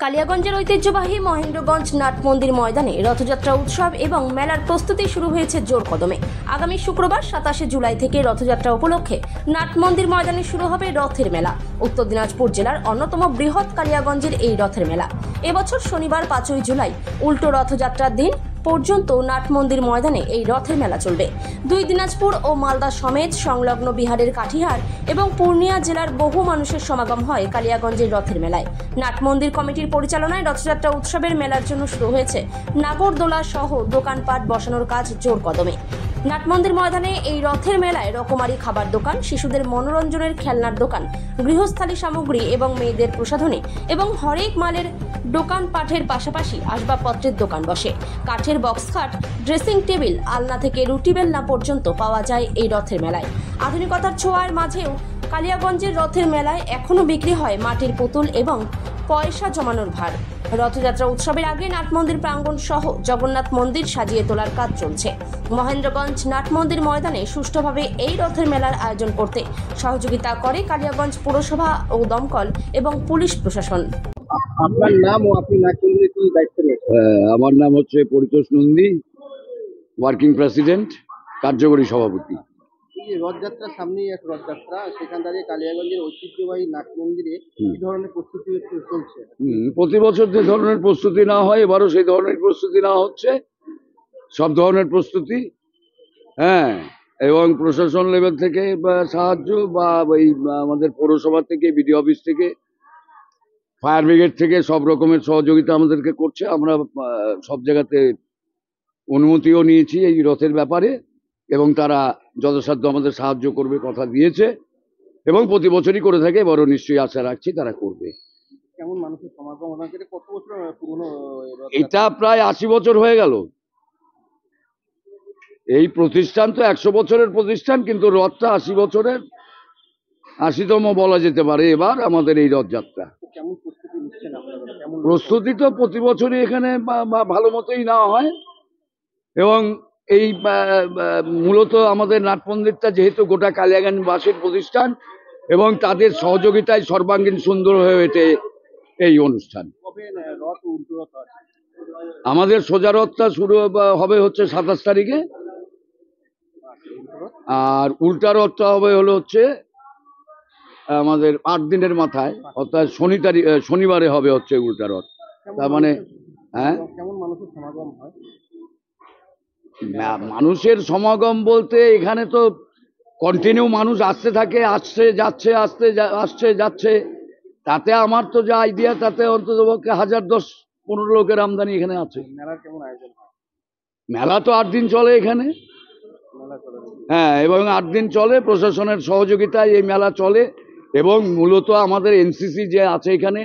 কালিয়াগঞ্জের ঐতিহ্যবাহী মহেন্দ্রগঞ্জ নাট মন্দির ময়দানে রথযাত্রা উৎসব এবং মেলার প্রস্তুতি শুরু হয়েছে জোর কদমে। আগামী শুক্রবার 27 জুলাই থেকে রথযাত্রা উপলক্ষে নাট মন্দির ময়দানে শুরু হবে রথের মেলা। উত্তর দিনাজপুর জেলার অন্যতম বৃহৎ কালিয়াগঞ্জের এই রথের মেলা এবছর শনিবার 5 জুলাই উল্টো রথযাত্রার দিন পর্যন্ত নাট মন্দির ময়দানে এই রথের মেলা চলবে। দুই দিনাজপুর ও মালদা সমেত সংলগ্ন বিহারের কাঠিহার এবং পূর্ণিয়া জেলার বহু মানুষের সমাগম হয় কালিয়াগঞ্জের রথের মেলায়। নাট মন্দির কমিটির পরিচালনায় রথযাত্রা উৎসবের মেলার জন্য শুরু হয়েছে নাগরদোলা সহ দোকানপাট বসানোর কাজ জোর কদমে। নাট মন্দির ময়দানে এই রথের মেলায় রকমারি খাবার দোকান, শিশুদের মনোরঞ্জনের খেলনার দোকান, গৃহস্থালী সামগ্রী এবং মেয়েদের প্রসাধনী এবং হরেক মালের দোকানপাটের পাশাপাশি আসবাবপত্রের দোকান বসে। কাঠের বক্স খাট, ড্রেসিং টেবিল, আলনা থেকে রুটি বেলনা পর্যন্ত পাওয়া যায় এই রথের মেলায়। আধুনিকতার ছোঁয়ার মাঝেও কালিয়াগঞ্জের রথের মেলায় এখনও বিক্রি হয় মাটির পুতুল এবং পয়সা জমানোর ভার। রথযাত্রা উৎসবের আগে নাট মন্দির প্রাঙ্গণ সহ জগন্নাথ মন্দির সাজিয়ে তোলার কাজ চলছে। মহেন্দ্রগঞ্জ নাট মন্দির ময়দানে সুষ্ঠুভাবে এই রথের মেলার আয়োজন করতে সহযোগিতা করে কালিয়াগঞ্জ পৌরসভা ও দমকল এবং পুলিশ প্রশাসন। আপনার নাম ও আপনি নাট মন্দিরে কি দায়িত্ব রয়েছে? আমার নাম হচ্ছে পরিতোষ নন্দী, ওয়ার্কিং প্রেসিডেন্ট, কার্যকরী সভাপতি। এই যে রথযাত্রার সামনেই এক রথযাত্রা, সেখান দাঁড়িয়ে কালিয়াগঞ্জের ঐতিহ্যবাহী নাট মন্দিরে কি ধরনের প্রস্তুতি চলছে? প্রতি বছর যে ধরনের প্রস্তুতি না হয়, এবারও সেই ধরনের প্রস্তুতি নেওয়া হচ্ছে, সব ধরনের প্রস্তুতি। হ্যাঁ, এবং প্রশাসন লেভেল থেকে সাহায্য বা এই আমাদের পৌরসভা থেকে, বিডি অফিস থেকে, ফায়ার ব্রিগেড থেকে সব রকমের সহযোগিতা আমাদেরকে করছে। আমরা সব জায়গাতে অনুমতিও নিয়েছি এই রথের ব্যাপারে এবং তারা যথাসাধ্য আমাদের সাহায্য করবে কথা দিয়েছে এবং প্রতি বছরই করে থাকে। এবারও নিশ্চয়ই আশা রাখছি তারা করবে। কেমন মানুষের সমাগম? কত বছর পুরনো? এটা প্রায় 80 বছর হয়ে গেল। এই প্রতিষ্ঠান তো 100 বছরের প্রতিষ্ঠান, কিন্তু রথটা 80 বছরের, 80তম বলা যেতে পারে এবার আমাদের এই রথযাত্রা। কেমন প্রস্তুতি নিচ্ছেন আপনারা? প্রস্তুতি তো প্রতি বছরই এখানে ভালো মতোই নেওয়া হয় এবং এই মূলত আমাদের নাট মন্দিরটা যেহেতু গোটা কালিয়াগঞ্জবাসীর প্রতিষ্ঠান এবং তাদের সহযোগিতায় সর্বাঙ্গীন সুন্দর হয়ে ওঠে এই অনুষ্ঠান। আমাদের সোজা রথটা শুরু হবে হচ্ছে 27 তারিখে, আর উল্টা রথটা হবে হচ্ছে আমাদের 8 দিনের মাথায়, অর্থাৎ শনিবারে হবে হচ্ছে উল্টা রথ। তার মানে হ্যাঁ, মানুষের সমাগম বলতে এখানে তো কন্টিনিউ মানুষ আসতে থাকে, আসছে যাচ্ছে। তাতে আমার তো যা আইডিয়া, তাতে অন্তত পক্ষে 1000-15 লোকের আমদানি এখানে আছে। মেলার কেমন আয়োজন হয়? মেলা তো 8 দিন চলে এখানে। হ্যাঁ, এবং 8 দিন চলে, প্রশাসনের সহযোগিতায় এই মেলা চলে এবং মূলত আমাদের এনসিসি যে আছে এখানে,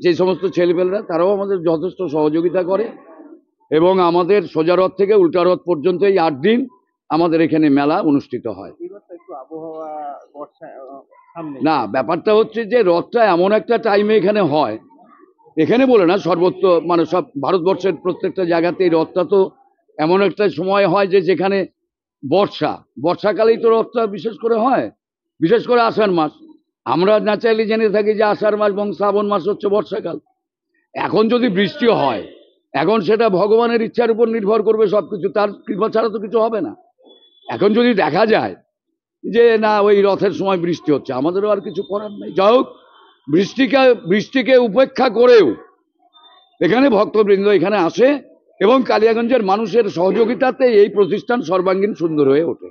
যে সমস্ত ছেলেপেলেরা, তারাও আমাদের যথেষ্ট সহযোগিতা করে এবং আমাদের সোজা রথ থেকে উল্টা রথ পর্যন্ত এই 8 দিন আমাদের এখানে মেলা অনুষ্ঠিত হয়। না, ব্যাপারটা হচ্ছে যে রথটা এমন একটা টাইমে এখানে হয়, এখানে বলে না, সর্বত্র মানে সব ভারতবর্ষের প্রত্যেকটা জায়গাতে এই রথটা তো এমন একটা সময় হয় যে যেখানে বর্ষাকালেই তো রথটা বিশেষ করে হয়, বিশেষ করে আষাঢ় মাস। আমরা ন্যাচারালি জেনে থাকি যে আষাঢ় মাস এবং শ্রাবণ মাস হচ্ছে বর্ষাকাল। এখন যদি বৃষ্টি হয়, এখন সেটা ভগবানের ইচ্ছার উপর নির্ভর করবে সবকিছু, তার কৃপা ছাড়া তো কিছু হবে না। এখন যদি দেখা যায় যে না, ওই রথের সময় বৃষ্টি হচ্ছে, আমাদেরও আর কিছু করার নেই। যাই হোক, বৃষ্টিকে উপেক্ষা করেও এখানে ভক্তবৃন্দ এখানে আসে এবং কালিয়াগঞ্জের মানুষের সহযোগিতাতে এই প্রতিষ্ঠান সর্বাঙ্গীন সুন্দর হয়ে ওঠে।